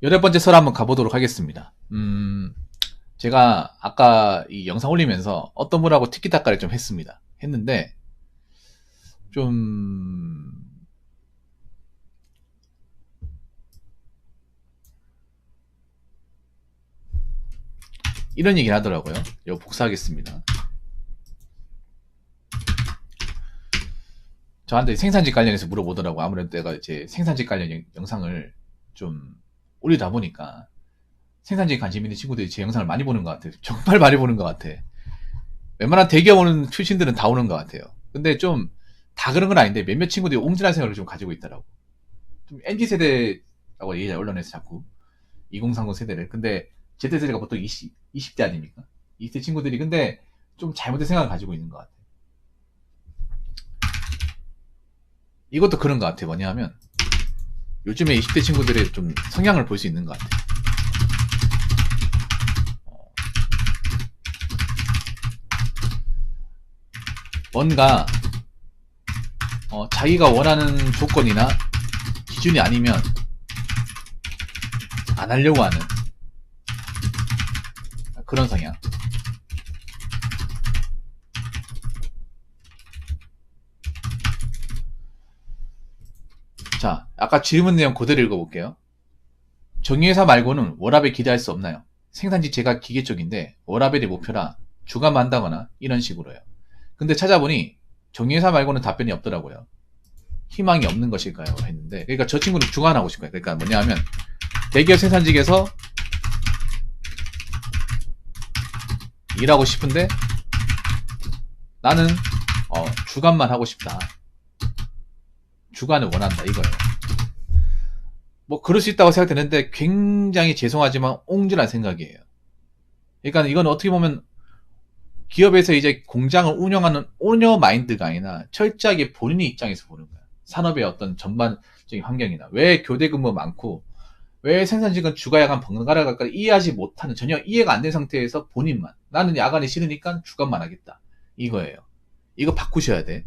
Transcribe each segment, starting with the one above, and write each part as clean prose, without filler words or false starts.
8번째 설 한번 가보도록 하겠습니다. 제가 아까 이 영상 올리면서 어떤 분하고 티키타카를 좀 했는데, 좀, 이런 얘기를 하더라고요. 이거 복사하겠습니다. 저한테 생산직 관련해서 물어보더라고. 아무래도 내가 이제 생산직 관련 영상을 좀 올리다 보니까, 생산직에 관심 있는 친구들이 제 영상을 많이 보는 것 같아요. 정말 많이 보는 것 같아. 웬만한 대기업 오는 출신들은 다 오는 것 같아요. 근데 좀 다 그런 건 아닌데 몇몇 친구들이 옹졸한 생각을 좀 가지고 있더라고. 좀 MZ세대라고 얘기해 언론에서 자꾸 2030 세대를. 근데 Z세대가 보통 20대 아닙니까? 20대 친구들이 근데 좀 잘못된 생각을 가지고 있는 것 같아. 이것도 그런 것 같아. 뭐냐 하면 요즘에 20대 친구들의 좀 성향을 볼 수 있는 것 같아. 뭔가 자기가 원하는 조건이나 기준이 아니면 안 하려고 하는 그런 성향. 자, 아까 질문 내용 그대로 읽어볼게요. 정유회사 말고는 워라벨 기대할 수 없나요? 생산지 제가 기계 쪽인데 워라벨이 목표라 주가만 한다거나 이런 식으로요. 근데 찾아보니 정유회사 말고는 답변이 없더라고요. 희망이 없는 것일까요? 했는데, 그러니까 저 친구는 주관하고 싶어요. 그러니까 뭐냐 하면 대기업 생산직에서 일하고 싶은데 나는 주간만 하고 싶다. 주간을 원한다 이거예요. 뭐 그럴 수 있다고 생각되는데 굉장히 죄송하지만 옹졸한 생각이에요. 그러니까 이건 어떻게 보면 기업에서 이제 공장을 운영하는 오너 마인드가 아니라 철저하게 본인의 입장에서 보는 거야. 산업의 어떤 전반적인 환경이나 왜 교대 근무 많고 왜 생산직은 주가 야간 번갈아 갈까 이해하지 못하는 전혀 이해가 안 된 상태에서 본인만 나는 야간이 싫으니까 주간만 하겠다 이거예요. 이거 바꾸셔야 돼.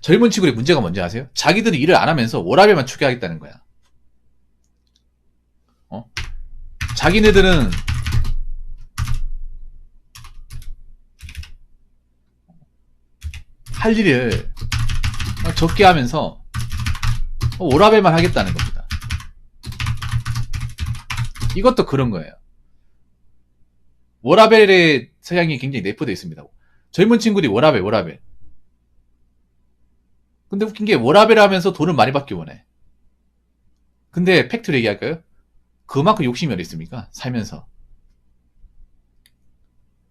젊은 친구들의 문제가 뭔지 아세요? 자기들이 일을 안 하면서 워라밸만 추구하겠다는 거야. 자기네들은 할 일을 적게 하면서 워라밸만 하겠다는 겁니다. 이것도 그런 거예요. 워라밸의 서양이 굉장히 내포되어 있습니다. 젊은 친구들이 워라밸. 근데 웃긴 게 워라밸 하면서 돈을 많이 받기 원해. 근데 팩트를 얘기할까요? 그만큼 욕심이 어디 있습니까? 살면서.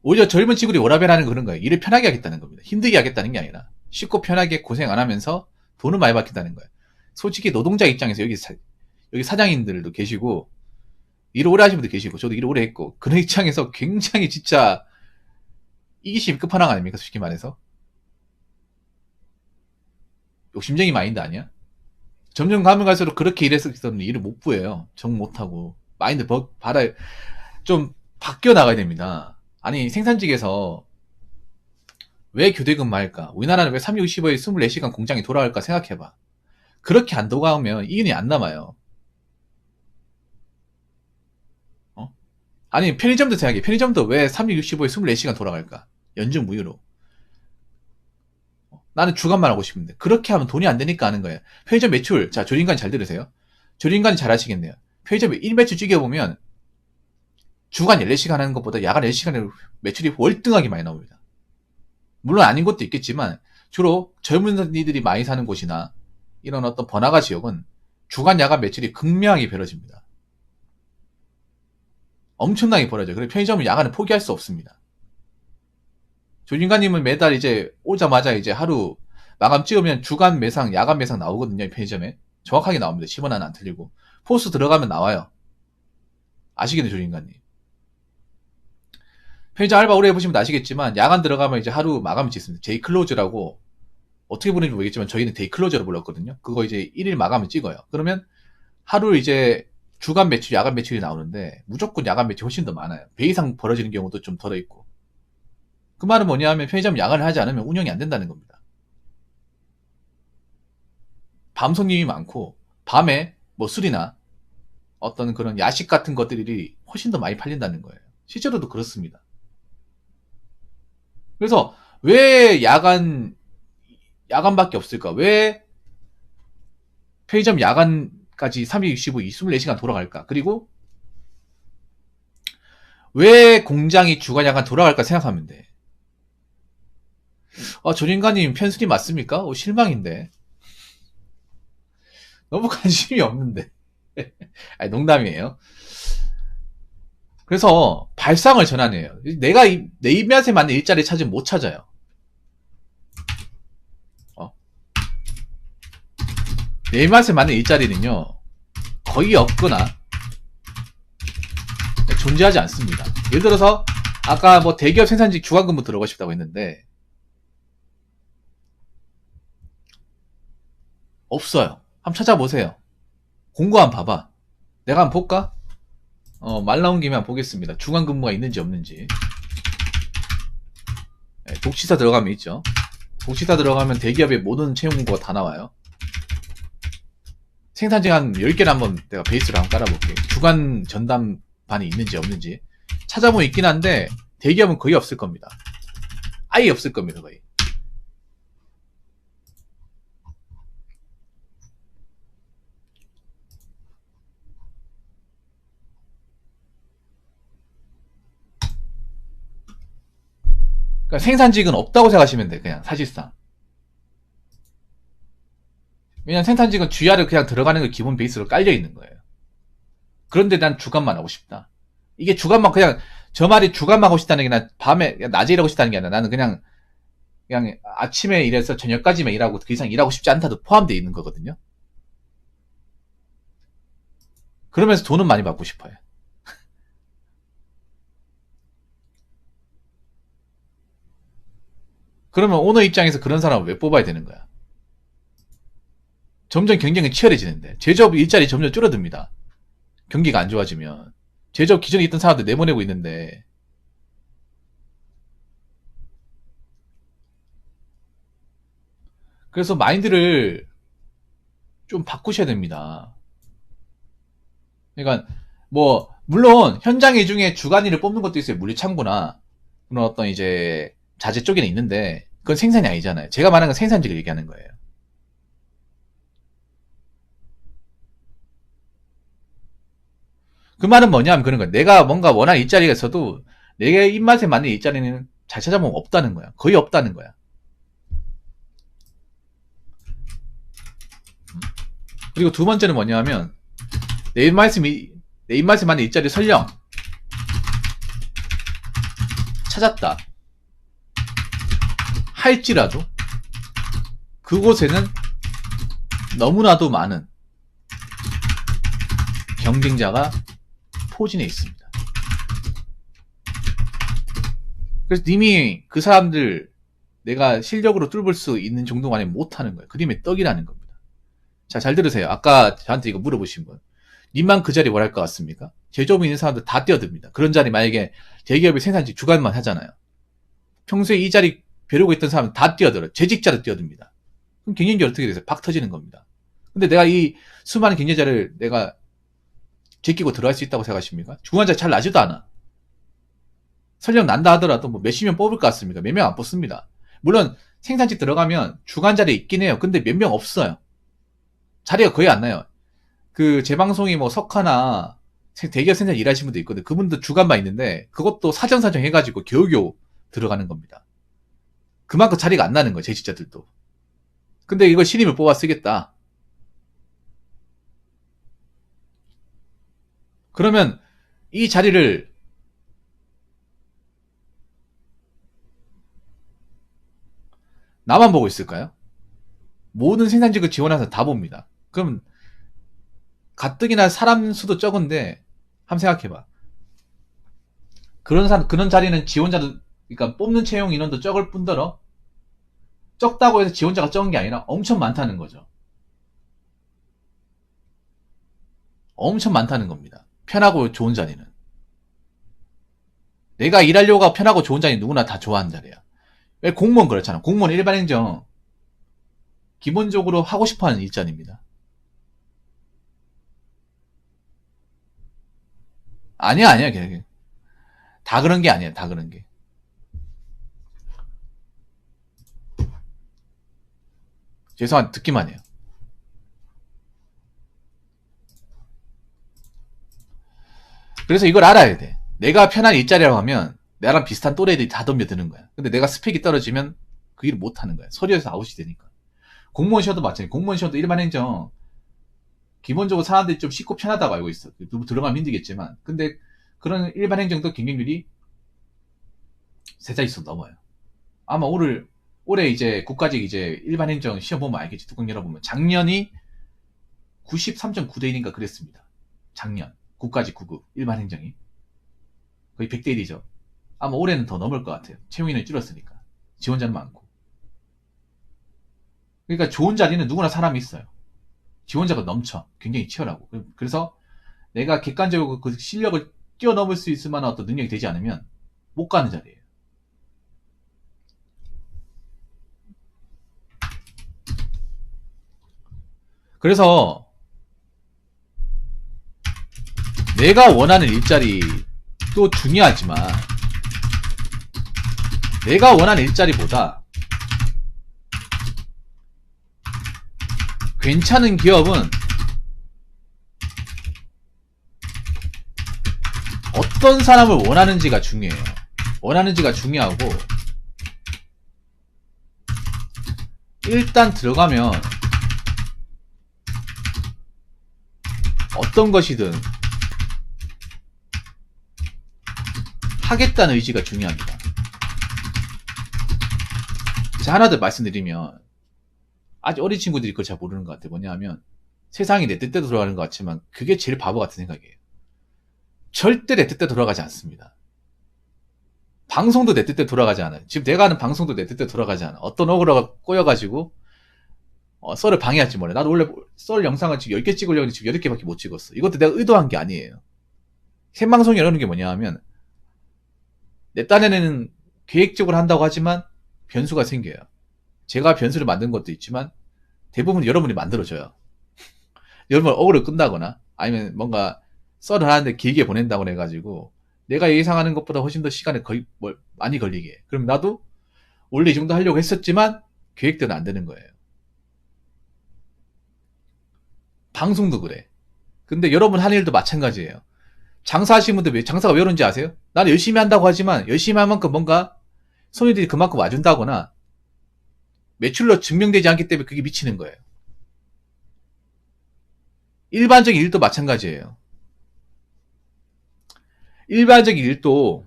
오히려 젊은 친구들이 워라밸 하는 거 그런 거예요. 일을 편하게 하겠다는 겁니다. 힘들게 하겠다는 게 아니라 쉽고 편하게 고생 안 하면서 돈을 많이 받겠다는 거예요. 솔직히 노동자 입장에서 여기 사장님들도 계시고 일을 오래 하신 분도 계시고 저도 일을 오래 했고 그런 입장에서 굉장히 진짜 이기심 끝판왕 아닙니까? 솔직히 말해서. 욕심쟁이 마인드 아니야? 점점 가면 갈수록 그렇게 일했었는데 일을 못 구해요. 정 못하고 마인드 좀 바뀌어 나가야 됩니다. 아니 생산직에서 왜 교대근무 할까? 우리나라는 왜 365일 24시간 공장에 돌아갈까 생각해봐. 그렇게 안 돌아가면 이윤이 안 남아요. 아니 편의점도 생각해. 편의점도 왜 365일 24시간 돌아갈까? 연중 무휴로. 나는 주간만 하고 싶은데 그렇게 하면 돈이 안 되니까 하는 거예요. 편의점 매출, 자 조린관 잘 들으세요. 조린관 잘 하시겠네요. 편의점 1매출 찍어보면 주간 14시간 하는 것보다 야간 14시간에 매출이 월등하게 많이 나옵니다. 물론 아닌 것도 있겠지만 주로 젊은이들이 많이 사는 곳이나 이런 어떤 번화가 지역은 주간 야간 매출이 극명하게 벌어집니다. 엄청나게 벌어져요. 그래서 편의점은 야간을 포기할 수 없습니다. 조진관님은 매달 이제 오자마자 이제 하루 마감 찍으면 주간 매상, 야간 매상 나오거든요. 편의점에. 정확하게 나옵니다. 10원 하나 안 틀리고. 포스 들어가면 나와요. 아시겠네, 조진관님. 편의점 알바 오래 해보시면 아시겠지만 야간 들어가면 이제 하루 마감을 찍습니다. 데이 클로즈라고 어떻게 부르는지 모르겠지만 저희는 데이 클로저로 불렀거든요. 그거 이제 1일 마감을 찍어요. 그러면 하루 이제 주간 매출, 야간 매출이 나오는데 무조건 야간 매출이 훨씬 더 많아요. 배 이상 벌어지는 경우도 좀 덜어 있고. 그 말은 뭐냐 하면 편의점 야간을 하지 않으면 운영이 안 된다는 겁니다. 밤 손님이 많고 밤에 뭐 술이나 어떤 그런 야식 같은 것들이 훨씬 더 많이 팔린다는 거예요. 실제로도 그렇습니다. 그래서 왜 야간밖에 없을까? 왜 편의점 야간까지 365, 24시간 돌아갈까? 그리고 왜 공장이 주간 야간 돌아갈까 생각하면 돼. 전인가님 편순이 맞습니까? 실망인데. 너무 관심이 없는데. 아니, 농담이에요. 그래서 발상을 전환해요. 내가 내 입맛에 맞는 일자리 찾으면 못 찾아요. 내 입맛에 맞는 일자리는요, 거의 없거나 존재하지 않습니다. 예를 들어서 아까 뭐 대기업 생산직 주간근무 들어가고 싶다고 했는데 없어요. 한번 찾아보세요. 공고 한번 봐봐. 내가 한번 볼까? 말 나온 김에 한번 보겠습니다. 주간근무가 있는지 없는지. 네, 독시사 들어가면 있죠. 독시사 들어가면 대기업의 모든 채용 공고가 다 나와요. 생산직 한 10개를 한번 내가 베이스로 한번 깔아볼게. 주간 전담반이 있는지 없는지. 찾아보면 있긴 한데 대기업은 거의 없을 겁니다. 아예 없을 겁니다. 거의. 그러니까 생산직은 없다고 생각하시면 돼. 그냥 사실상. 왜냐면 생산직은 GR을 그냥 들어가는 게 기본 베이스로 깔려 있는 거예요. 그런데 난 주간만 하고 싶다. 이게 주간만 그냥 저 말이 주간만 하고 싶다는 게 난 밤에 낮에 일하고 싶다는 게 아니라 나는 그냥 아침에 일해서 저녁까지만 일하고 그 이상 일하고 싶지 않다도 포함되어 있는 거거든요. 그러면서 돈은 많이 받고 싶어요. 그러면 오너 입장에서 그런 사람을 왜 뽑아야 되는 거야? 점점 경쟁이 치열해지는데 제조업 일자리 점점 줄어듭니다. 경기가 안 좋아지면 제조업 기존에 있던 사람들 내보내고 있는데 그래서 마인드를 좀 바꾸셔야 됩니다. 그러니까 뭐 물론 현장일 중에 주간일을 뽑는 것도 있어요. 물류창고나 그런 어떤 이제 자재 쪽에는 있는데 그건 생산이 아니잖아요. 제가 말하는 건 생산직을 얘기하는 거예요. 그 말은 뭐냐면 그런 거야. 내가 뭔가 원하는 일자리가 있어도 내 입맛에 맞는 일자리는 잘 찾아보면 없다는 거야. 거의 없다는 거야. 그리고 두 번째는 뭐냐면 내 입맛에 맞는 일자리 설령 찾았다 할지라도 그곳에는 너무나도 많은 경쟁자가 포진해 있습니다. 그래서 님이 그 사람들 내가 실력으로 뚫을 수 있는 정도가 아니면 못하는 거예요. 그림의 떡이라는 겁니다. 자, 잘 들으세요. 아까 저한테 이거 물어보신 분. 님만 그 자리 원할 것 같습니까? 제조업에 있는 사람들 다 뛰어듭니다. 그런 자리 만약에 대기업이 생산직 주간만 하잖아요. 평소에 이 자리 벼르고 있던 사람은 다 뛰어들어요. 재직자로 뛰어듭니다. 그럼 경쟁력이 어떻게 되세요? 박 터지는 겁니다. 근데 내가 이 수많은 경쟁자를 내가 제끼고 들어갈 수 있다고 생각하십니까? 주간자 잘 나지도 않아. 설령 난다 하더라도 뭐 몇십 명 뽑을 것 같습니까? 몇 명 안 뽑습니다. 물론 생산직 들어가면 주간 자리 있긴 해요. 근데 몇 명 없어요. 자리가 거의 안 나요. 그 재방송이 뭐 석하나 대기업 생산 일하시는 분도 있거든요. 그분도 주간만 있는데 그것도 사정사정 해가지고 겨우겨우 들어가는 겁니다. 그만큼 자리가 안 나는 거예요. 재직자들도. 근데 이걸 신임을 뽑아 쓰겠다. 그러면 이 자리를 나만 보고 있을까요? 모든 생산직을 지원해서 다 봅니다. 그럼 가뜩이나 사람 수도 적은데 한번 생각해봐. 그런 자리는 지원자도 그러니까 뽑는 채용 인원도 적을 뿐더러 적다고 해서 지원자가 적은 게 아니라 엄청 많다는 거죠. 엄청 많다는 겁니다. 편하고 좋은 자리는. 내가 일하려고 편하고 좋은 자리 누구나 다 좋아하는 자리야. 왜 공무원 그렇잖아. 공무원 일반 행정 기본적으로 하고 싶어하는 일자리입니다. 아니야. 다 그런 게 아니야. 다 그런 게. 죄송한 듣기만 해요. 그래서 이걸 알아야 돼. 내가 편한 일자리라고 하면 나랑 비슷한 또래들이 다 덤벼드는 거야. 근데 내가 스펙이 떨어지면 그 일을 못 하는 거야. 서류에서 아웃이 되니까. 공무원 시험도 마찬가지. 공무원 시험도 일반 행정 기본적으로 사람들이 좀 쉽고 편하다고 알고 있어. 들어가면 힘들겠지만. 근데 그런 일반 행정도 경쟁률이 세자릿수 넘어요. 아마 올해 이제 국가직 이제 일반 행정 시험 보면 알겠지. 뚜껑 열어보면. 작년이 93.9대 1인가 그랬습니다. 작년. 국가직 9급 일반 행정이. 거의 100대 1이죠. 아마 올해는 더 넘을 것 같아요. 채용 인원이 줄었으니까. 지원자는 많고. 그러니까 좋은 자리는 누구나 사람이 있어요. 지원자가 넘쳐. 굉장히 치열하고. 그래서 내가 객관적으로 그 실력을 뛰어넘을 수 있을 만한 어떤 능력이 되지 않으면 못 가는 자리예요. 그래서 내가 원하는 일자리도 중요하지만 내가 원하는 일자리보다 괜찮은 기업은 어떤 사람을 원하는지가 중요해요. 원하는지가 중요하고 일단 들어가면 어떤 것이든 하겠다는 의지가 중요합니다. 제가 하나 더 말씀드리면 아직 어린 친구들이 그걸 잘 모르는 것 같아요. 뭐냐 하면 세상이 내 뜻대로 돌아가는 것 같지만 그게 제일 바보 같은 생각이에요. 절대 내 뜻대로 돌아가지 않습니다. 방송도 내 뜻대로 돌아가지 않아요. 지금 내가 하는 방송도 내 뜻대로 돌아가지 않아. 어떤 어그로가 꼬여가지고 썰을 방해할지 몰라요. 나도 원래 썰 영상을 지금 10개 찍으려고 했는데 지금 8개밖에 못 찍었어. 이것도 내가 의도한 게 아니에요. 생방송이 이러는 게 뭐냐 하면 내 딴에는 계획적으로 한다고 하지만 변수가 생겨요. 제가 변수를 만든 것도 있지만 대부분 여러분이 만들어줘요. 여러분 어그로 끈다거나 아니면 뭔가 썰을 하는데 길게 보낸다고 해가지고 내가 예상하는 것보다 훨씬 더 시간이 거의 많이 걸리게 해. 그럼 나도 원래 이 정도 하려고 했었지만 계획대로 안 되는 거예요. 방송도 그래. 근데 여러분 하는 일도 마찬가지예요. 장사하시는 분들 왜 장사가 왜 그런지 아세요? 나는 열심히 한다고 하지만 열심히 한 만큼 뭔가 손님들이 그만큼 와준다거나 매출로 증명되지 않기 때문에 그게 미치는 거예요. 일반적인 일도 마찬가지예요. 일반적인 일도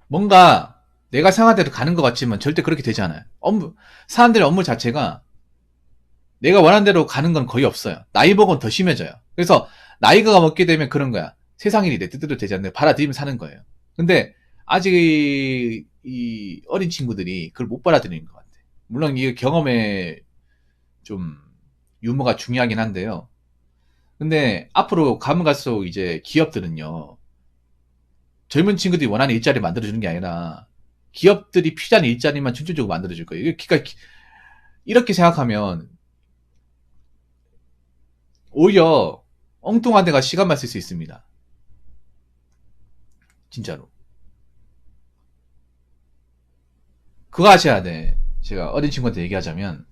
뭔가 내가 생각한 대로 가는 것 같지만 절대 그렇게 되지 않아요. 사람들의 업무 자체가 내가 원하는 대로 가는 건 거의 없어요. 나이 먹으면 더 심해져요. 그래서 나이가 먹게 되면 그런 거야. 세상 일이 내 뜻대로 되지 않는 받아들이면 사는 거예요. 근데 아직 이 어린 친구들이 그걸 못 받아들이는 것 같아. 물론 이 경험에 좀 유머가 중요하긴 한데요. 근데 앞으로 가면 갈수록 이제 기업들은요. 젊은 친구들이 원하는 일자리 만들어주는 게 아니라 기업들이 필요한 일자리만 중점적으로 만들어줄 거예요. 그러니까 이렇게 생각하면 오히려 엉뚱한 데가 시간만 쓸 수 있습니다. 진짜로. 그거 하셔야 돼. 제가 어린 친구한테 얘기하자면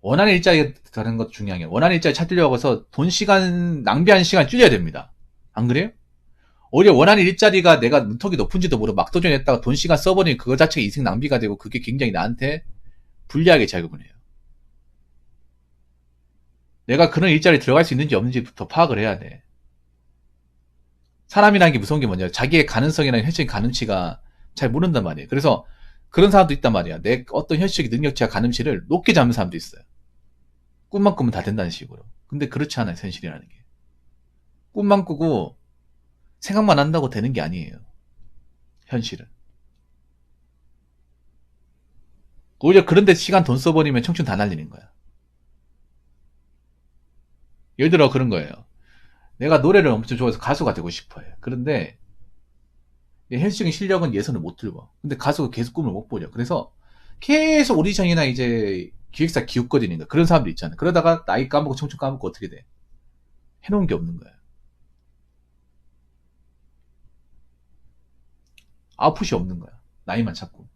원하는 일자리 가는 것도 중요한 게 원하는 일자리 찾으려고 해서 돈 시간 낭비하는 시간 줄여야 됩니다. 안 그래요? 오히려 원하는 일자리가 내가 문턱이 높은지도 모르고 막 도전했다가 돈 시간 써버리면 그거 자체가 인생 낭비가 되고 그게 굉장히 나한테 불리하게 작용을 해요. 내가 그런 일자리에 들어갈 수 있는지 없는지부터 파악을 해야 돼. 사람이라는 게 무서운 게 뭐냐. 자기의 가능성이나 현실적인 가능치가 잘 모른단 말이에요. 그래서 그런 사람도 있단 말이야. 내 어떤 현실적인 능력치와 가능치를 높게 잡는 사람도 있어요. 꿈만 꾸면 다 된다는 식으로. 근데 그렇지 않아요. 현실이라는 게. 꿈만 꾸고 생각만 한다고 되는 게 아니에요. 현실은. 오히려 그런데 시간 돈 써버리면 청춘 다 날리는 거야. 예를 들어 그런 거예요. 내가 노래를 엄청 좋아해서 가수가 되고 싶어요. 그런데 내 현실적인 실력은 예선을 못 들고. 근데 가수가 계속 꿈을 못 보려. 그래서 계속 오디션이나 이제 기획사 기웃거리는 거 그런 사람들 있잖아요. 그러다가 나이 까먹고 청춘 까먹고 어떻게 돼? 해놓은 게 없는 거예요. 아웃풋이 없는 거야. 나이만 찾고.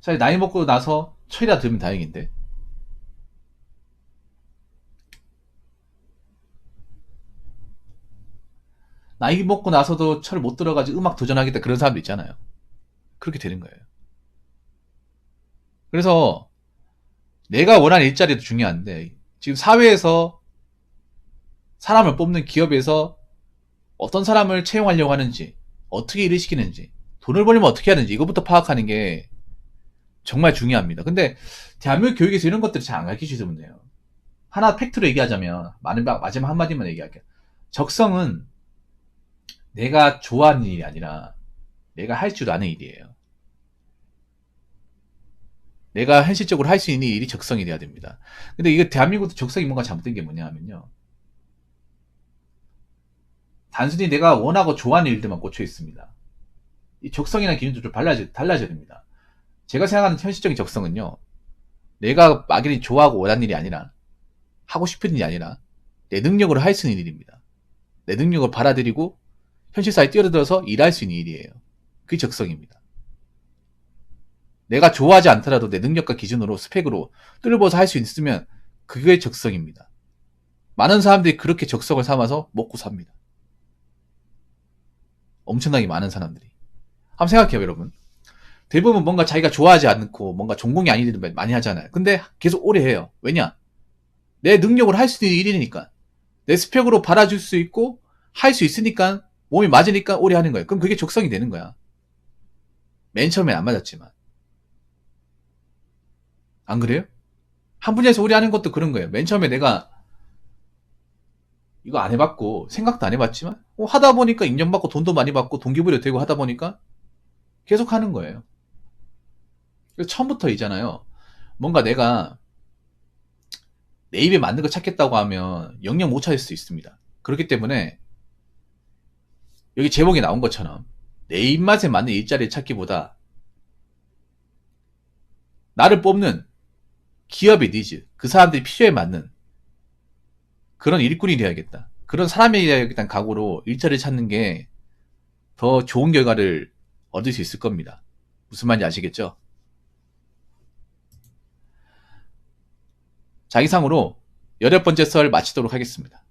차라리 나이 먹고 나서 철이라 들으면 다행인데. 나이 먹고 나서도 철 못 들어가지고 음악 도전하겠다 그런 사람도 있잖아요. 그렇게 되는 거예요. 그래서 내가 원하는 일자리도 중요한데 지금 사회에서 사람을 뽑는 기업에서 어떤 사람을 채용하려고 하는지, 어떻게 일을 시키는지, 돈을 벌려면 어떻게 하는지 이것부터 파악하는 게 정말 중요합니다. 근데 대한민국 교육에서 이런 것들을 잘 안 가르쳐주시면 돼요. 하나 팩트로 얘기하자면 마지막 한마디만 얘기할게요. 적성은 내가 좋아하는 일이 아니라 내가 할 줄 아는 일이에요. 내가 현실적으로 할 수 있는 일이 적성이 돼야 됩니다. 근데 이거 대한민국도 적성이 뭔가 잘못된 게 뭐냐 하면요. 단순히 내가 원하고 좋아하는 일들만 꽂혀 있습니다. 이 적성이라는 기준도 좀 달라져야 됩니다. 제가 생각하는 현실적인 적성은요. 내가 막연히 좋아하고 원하는 일이 아니라 하고 싶은 일이 아니라 내 능력으로 할 수 있는 일입니다. 내 능력을 받아들이고 현실사에 뛰어들어서 일할 수 있는 일이에요. 그게 적성입니다. 내가 좋아하지 않더라도 내 능력과 기준으로 스펙으로 뚫어버서 할 수 있으면 그게 적성입니다. 많은 사람들이 그렇게 적성을 삼아서 먹고 삽니다. 엄청나게 많은 사람들이. 한번 생각해요, 여러분. 대부분 뭔가 자기가 좋아하지 않고 뭔가 전공이 아닌 일을 많이 하잖아요. 근데 계속 오래 해요. 왜냐? 내 능력으로 할 수 있는 일이니까. 내 스펙으로 받아줄 수 있고 할 수 있으니까 몸이 맞으니까 오래 하는 거예요. 그럼 그게 적성이 되는 거야. 맨 처음엔 안 맞았지만. 안 그래요? 한 분야에서 오래 하는 것도 그런 거예요. 맨 처음에 내가 이거 안 해봤고 생각도 안 해봤지만 하다 보니까 인정받고 돈도 많이 받고 동기부여 되고 하다 보니까 계속 하는 거예요. 그래서 처음부터이잖아요. 뭔가 내가 내 입에 맞는 거 찾겠다고 하면 영영 못 찾을 수 있습니다. 그렇기 때문에 여기 제목에 나온 것처럼 내 입맛에 맞는 일자리를 찾기보다 나를 뽑는 기업의 니즈, 그 사람들이 필요에 맞는 그런 일꾼이 되어야겠다. 그런 사람이 되어야겠다는 각오로 일자리를 찾는 게 더 좋은 결과를 얻을 수 있을 겁니다. 무슨 말인지 아시겠죠? 자, 이상으로 18번째 썰 마치도록 하겠습니다.